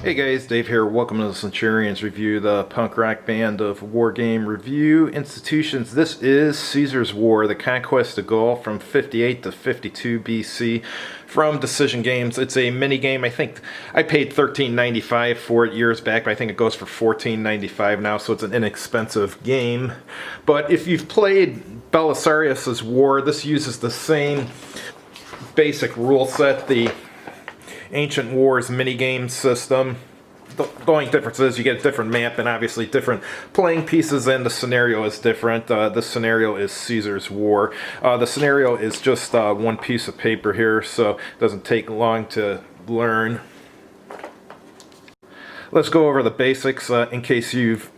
Hey guys, Dave here. Welcome to the Centurions Review, the punk rock band of Wargame Review Institutions. This is Caesar's War, the Conquest of Gaul from 58 to 52 BC from Decision Games. It's a mini game. I think I paid $13.95 for it years back, but I think it goes for $14.95 now, so it's an inexpensive game. But if you've played Belisarius' War, this uses the same basic rule set, the Ancient Wars minigame system. The only difference is you get a different map and obviously different playing pieces, and the scenario is different. This scenario is Caesar's War. The scenario is just one piece of paper here, so it doesn't take long to learn. Let's go over the basics in case you've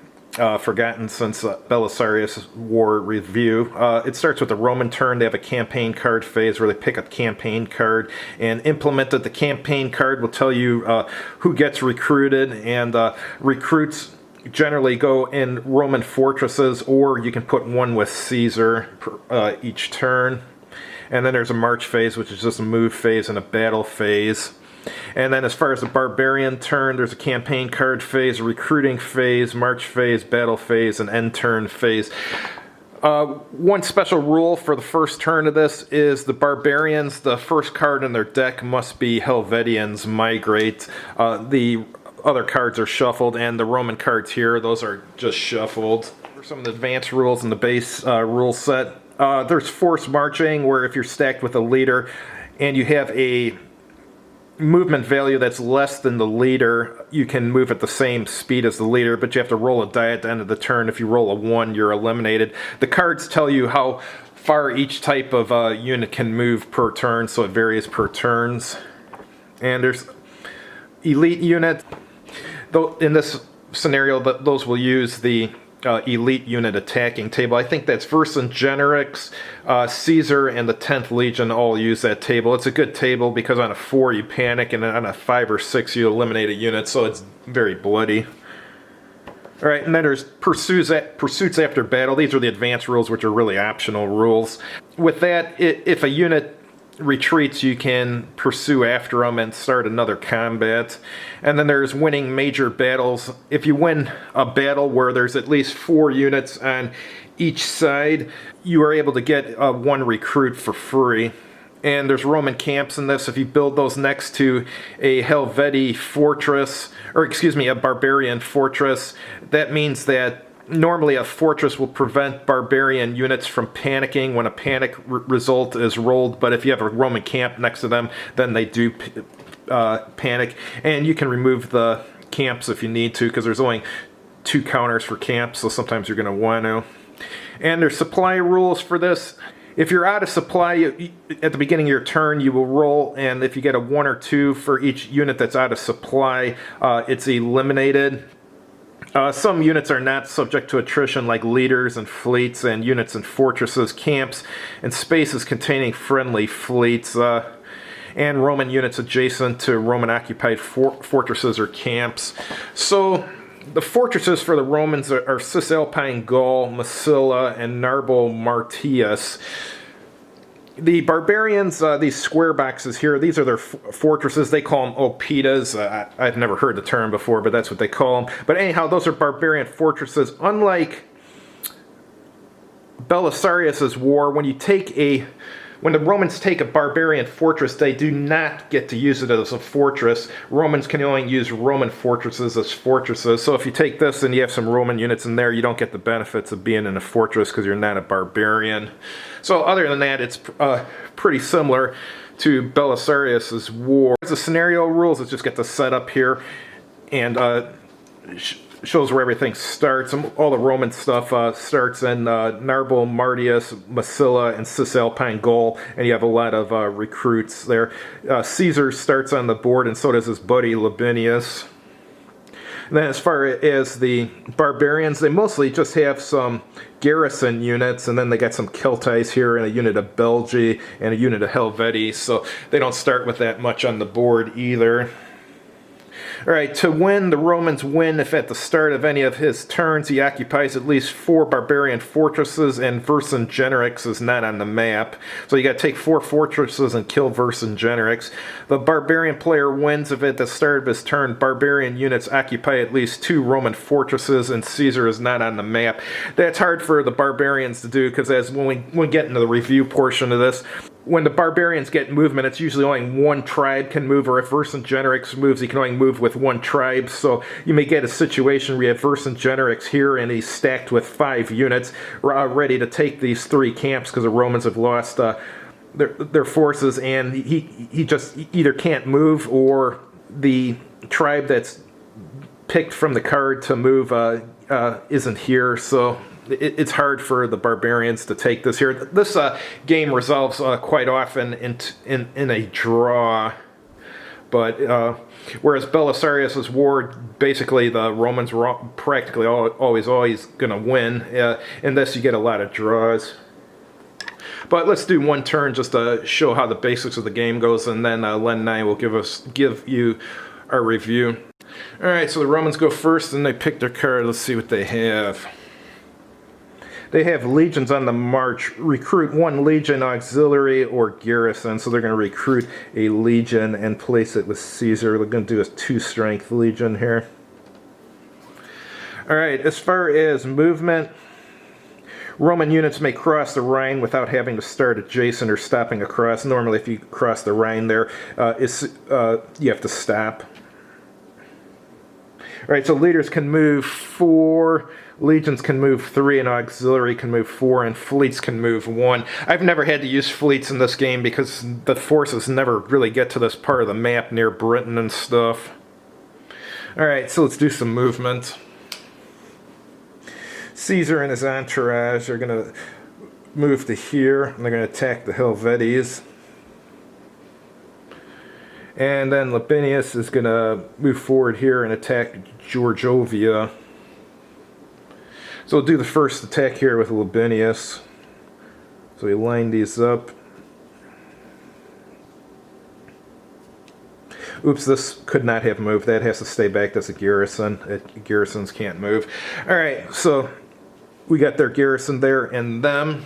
forgotten since Belisarius War review. It starts with the Roman turn. They have a campaign card phase where they pick a campaign card and implement it. The campaign card will tell you who gets recruited, and recruits generally go in Roman fortresses, or you can put one with Caesar each turn. And then there's a march phase, which is just a move phase, and a battle phase. And then as far as the barbarian turn, there's a campaign card phase, a recruiting phase, march phase, battle phase, and end turn phase. One special rule for the first turn of this is the barbarians, the first card in their deck must be Helvetians Migrate. The other cards are shuffled, and the Roman cards here, those are just shuffled. For some of the advanced rules in the base rule set, there's forced marching, where if you're stacked with a leader and you have a movement value that's less than the leader, you can move at the same speed as the leader, but you have to roll a die at the end of the turn. If you roll a 1, you're eliminated. The cards tell you how far each type of unit can move per turn, so it varies per turns. And there's elite unit. Though in this scenario, those will use the elite unit attacking table. I think that's Vercingetorix, Caesar, and the 10th Legion all use that table. It's a good table because on a 4 you panic, and on a 5 or 6 you eliminate a unit, so it's very bloody. Alright, and then there's pursuits after battle. These are the advanced rules, which are really optional rules. With that, if a unit retreats, you can pursue after them and start another combat. And then there's winning major battles. If you win a battle where there's at least 4 units on each side, you are able to get 1 recruit for free. And there's Roman camps in this. If you build those next to a Helvetii fortress, or excuse me, a barbarian fortress, that means that normally a fortress will prevent barbarian units from panicking when a panic result is rolled, but if you have a Roman camp next to them, then they do panic. And you can remove the camps if you need to, because there's only 2 counters for camps, so sometimes you're going to want to. And there's supply rules for this. If you're out of supply, at the beginning of your turn, you will roll, and if you get a 1 or 2 for each unit that's out of supply, it's eliminated. Some units are not subject to attrition, like leaders and fleets, and units and fortresses, camps, and spaces containing friendly fleets, and Roman units adjacent to Roman-occupied fortresses or camps. So the fortresses for the Romans are Cisalpine Gaul, Massilia, and Narbo Martius. The barbarians, these square boxes here, these are their fortresses. They call them opetas. I've never heard the term before, but that's what they call them. But anyhow, those are barbarian fortresses. Unlike Belisarius' war, when the Romans take a barbarian fortress, they do not get to use it as a fortress. Romans can only use Roman fortresses as fortresses. So if you take this and you have some Roman units in there, you don't get the benefits of being in a fortress because you're not a barbarian. So other than that, it's pretty similar to Belisarius' war. The scenario rules, let's just get the setup here, and shows where everything starts. All the Roman stuff starts in Narbo Martius, Massilia, and Cisalpine Gaul, and you have a lot of recruits there. Caesar starts on the board, and so does his buddy Labienus. And then as far as the barbarians, they mostly just have some garrison units, and then they got some Celtites here, and a unit of Belgae, and a unit of Helvetii, so they don't start with that much on the board either. Alright, to win, the Romans win if at the start of any of his turns he occupies at least 4 barbarian fortresses and Vercingetorix is not on the map. So you gotta take 4 fortresses and kill Vercingetorix. The barbarian player wins if at the start of his turn barbarian units occupy at least 2 Roman fortresses and Caesar is not on the map. That's hard for the barbarians to do because as when we get into the review portion of this, when the barbarians get movement, it's usually only one tribe can move, or if Vercingetorix moves, he can only move with one tribe. So you may get a situation where you have Vercingetorix here, and he's stacked with 5 units, ready to take these 3 camps because the Romans have lost their forces, and he just either can't move, or the tribe that's picked from the card to move isn't here. So it's hard for the barbarians to take this here. This game resolves quite often in a draw, but whereas Belisarius' war, basically the Romans were practically always going to win. In this, you get a lot of draws. But let's do one turn just to show how the basics of the game goes, and then Len and I will give you our review. All right, so the Romans go first, and they pick their card. Let's see what they have. They have legions on the march. Recruit 1 legion, auxiliary, or garrison. So they're going to recruit a legion and place it with Caesar. They're going to do a 2-strength legion here. Alright, as far as movement, Roman units may cross the Rhine without having to start adjacent or stopping across. Normally, if you cross the Rhine there, you have to stop. Alright, so leaders can move 4, legions can move 3, and auxiliary can move 4, and fleets can move 1. I've never had to use fleets in this game because the forces never really get to this part of the map near Britain and stuff. Alright, so let's do some movement. Caesar and his entourage are going to move to here, and they're going to attack the Helvetes. And then Labienus is going to move forward here and attack Georgovia. So we'll do the first attack here with Labienus. So we line these up. Oops, this could not have moved. That has to stay back. That's a garrison. Garrisons can't move. Alright, so we got their garrison there and them.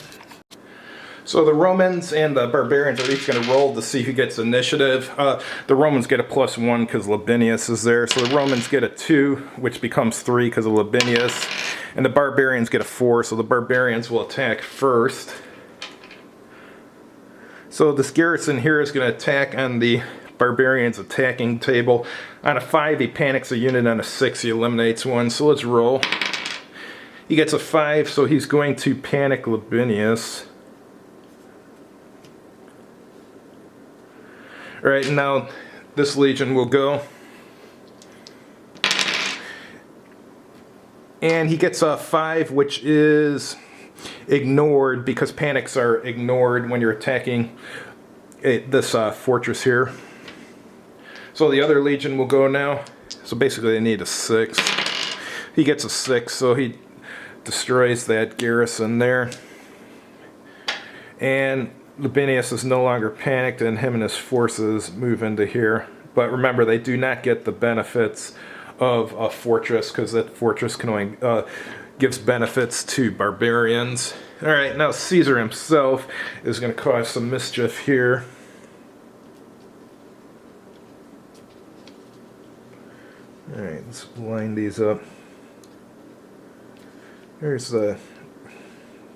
So the Romans and the barbarians are each going to roll to see who gets initiative. The Romans get a +1 because Labienus is there. So the Romans get a 2, which becomes 3 because of Labienus. And the barbarians get a 4, so the barbarians will attack first. So this garrison here is going to attack on the barbarians' attacking table. On a 5, he panics a unit. On a 6, he eliminates one. So let's roll. He gets a 5, so he's going to panic Labienus. Alright, now this legion will go. And he gets a 5, which is ignored because panics are ignored when you're attacking this fortress here. So the other legion will go now. So basically they need a 6. He gets a 6, so he destroys that garrison there. And Labienus is no longer panicked, and him and his forces move into here. But remember, they do not get the benefits of a fortress, because that fortress can only gives benefits to barbarians. Alright, now Caesar himself is going to cause some mischief here. Alright, let's line these up. Here's the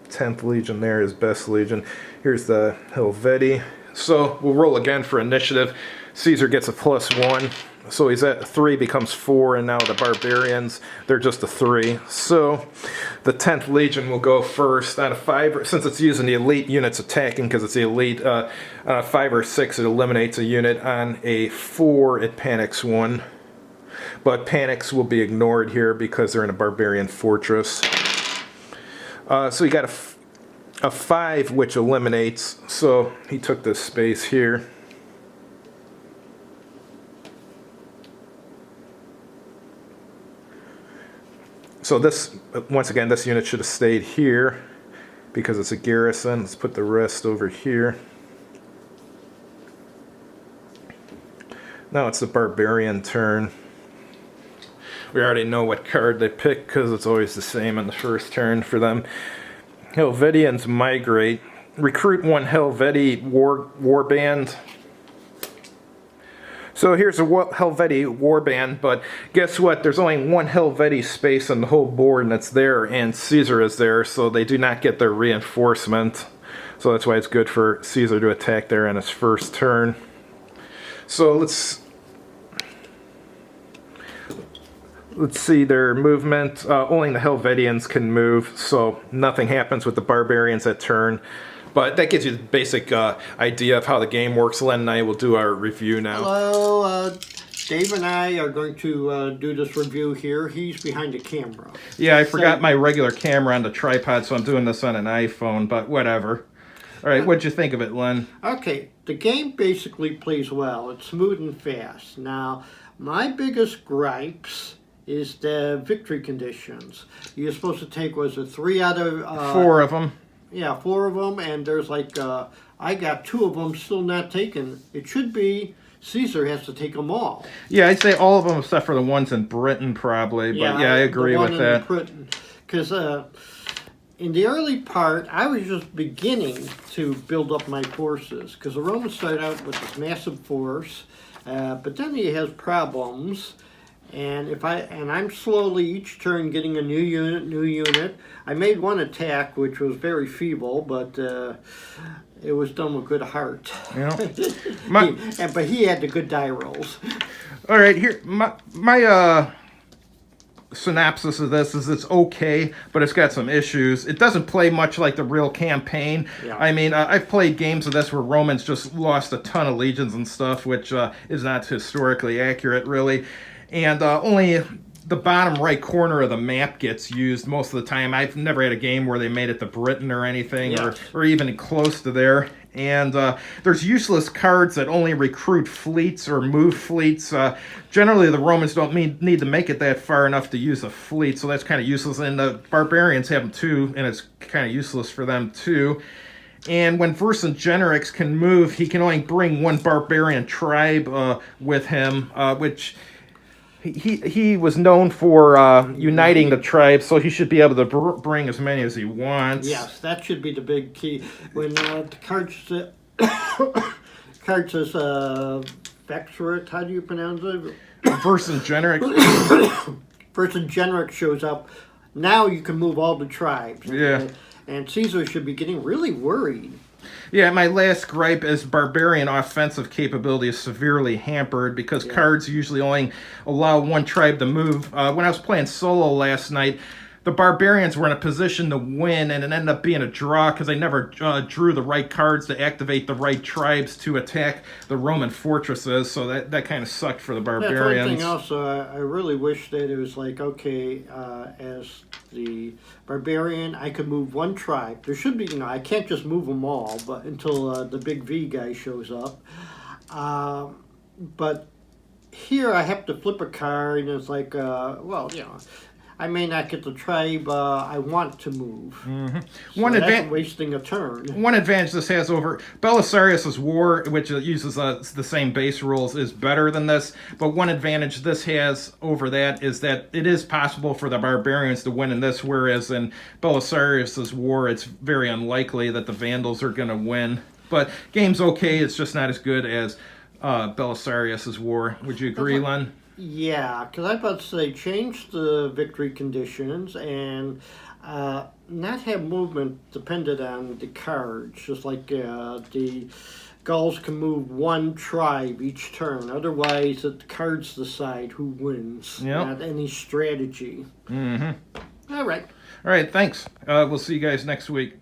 10th Legion there, his best legion. Here's the Helvetii. So we'll roll again for initiative. Caesar gets a +1. So he's at 3, becomes 4, and now the barbarians, they're just a 3. So the 10th Legion will go first. On a 5, since it's using the elite units attacking, because it's the elite, on a 5 or 6 it eliminates a unit. On a 4 it panics 1. But panics will be ignored here because they're in a barbarian fortress. So he got a 5, which eliminates, so he took this space here. So this, once again, this unit should have stayed here because it's a garrison. Let's put the rest over here. Now it's the barbarian turn. we already know what card they pick because it's always the same on the first turn for them. Helvetians migrate. Recruit one Helveti warband. So here's a Helveti warband, but guess what? There's only one Helveti space on the whole board, and it's there, and Caesar is there, so they do not get their reinforcement. So that's why it's good for Caesar to attack there on his first turn. So let's see their movement. Only the Helvetians can move, so nothing happens with the barbarians at turn. But that gives you the basic idea of how the game works. Len and I will do our review now. Hello, Dave and I are going to do this review here. He's behind the camera. Yeah, I forgot my regular camera on the tripod, so I'm doing this on an iPhone, but whatever. All right, what'd you think of it, Len? Okay, the game basically plays well. It's smooth and fast. Now, my biggest gripes is the victory conditions. You're supposed to take, was it 3 out of... 4 of them. Yeah, 4 of them, and there's like, I got 2 of them still not taken. It should be Caesar has to take them all. Yeah, I'd say all of them except for the ones in Britain, probably. But yeah, I agree with that. Because in the early part, I was just beginning to build up my forces. Because the Romans started out with this massive force, but then he has problems. And I'm slowly each turn getting a new unit. I made one attack which was very feeble, but it was done with good heart. Yeah. But he had the good die rolls. All right, here my synopsis of this is it's okay, but it's got some issues. It doesn't play much like the real campaign. Yeah. I mean, I've played games of this where Romans just lost a ton of legions and stuff, which is not historically accurate, really. And only the bottom right corner of the map gets used most of the time. I've never had a game where they made it to Britain or anything, yes, or even close to there. And there's useless cards that only recruit fleets or move fleets. Generally, the Romans don't need to make it that far enough to use a fleet, so that's kind of useless. And the barbarians have them too, and it's kind of useless for them too. And when Vercingetorix can move, he can only bring one barbarian tribe with him, which... He was known for uniting the tribes, so he should be able to bring as many as he wants. Yes, that should be the big key. When the card says Vexrit, how do you pronounce it? Vercingetorix. Vercingetorix shows up. Now you can move all the tribes. Yeah. And Caesar should be getting really worried. Yeah, my last gripe is barbarian offensive capability is severely hampered because cards usually only allow one tribe to move. When I was playing solo last night, the barbarians were in a position to win, and it ended up being a draw because they never drew the right cards to activate the right tribes to attack the Roman fortresses, so that kind of sucked for the barbarians. That's one thing else, I really wish that it was like, okay, as the barbarian, I could move one tribe. There should be, I can't just move them all, but until the big V guy shows up. But here I have to flip a card, and it's like, I may not get the tribe I want to move. Mm-hmm. So that's wasting a turn. One advantage this has over Belisarius' War, which uses the same base rules, is better than this. But one advantage this has over that is that it is possible for the barbarians to win in this, whereas in Belisarius' War, it's very unlikely that the Vandals are going to win. But game's okay. It's just not as good as Belisarius' War. Would you agree, Len? Yeah, because I was about to say change the victory conditions and not have movement dependent on the cards. Just like the Gauls can move one tribe each turn. Otherwise, the cards decide who wins. Yep. Not any strategy. Mm-hmm. All right. All right, thanks. We'll see you guys next week.